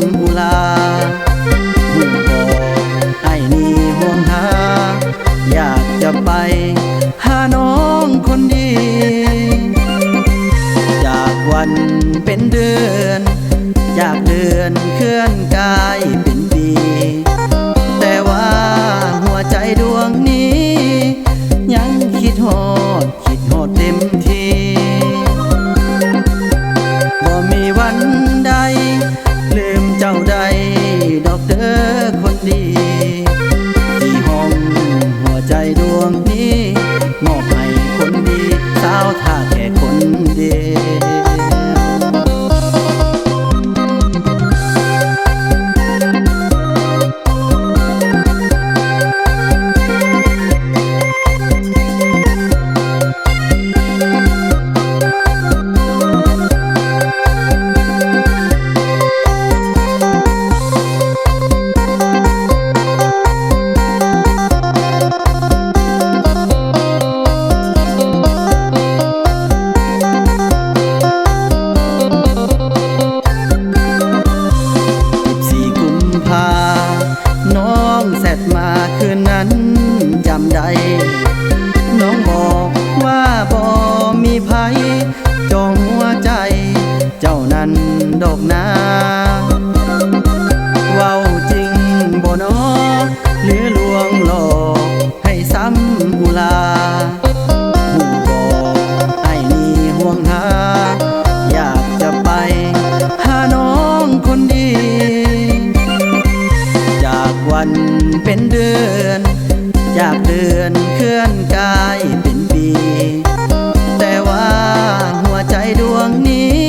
ำอุลาหูบอกไอ้นี่ห่วงหาอยากจะไปหาน้องคนดีจากวันเป็นเดือนจากเดือนเคลื่อนกายเป็นปีแต่ว่าหัวใจดวงนี้ยังคิดฮอดเต็มทีบ่มีวันใดลืมเจ้าใดดอกเด้อคนดีที่ห้องหัวใจดวงนี้มอบให้คนดีสาวท่าแค่คนเดียวน้องแซดมาคืนนั้นจำได้น้องบอกว่าบ่มีภัยจองหัวใจเจ้านั้นดอกนาเว้าจริงบ่น้อหรือลวงหลอกให้ซ้ำอุลาหูบอกไอ้นี่ห่วงหาอยากจะไปหาน้องคนดีจากวันเป็นเดือนจากเดือนเคลื่อนกายเป็นปีแต่ว่าหัวใจดวงนี้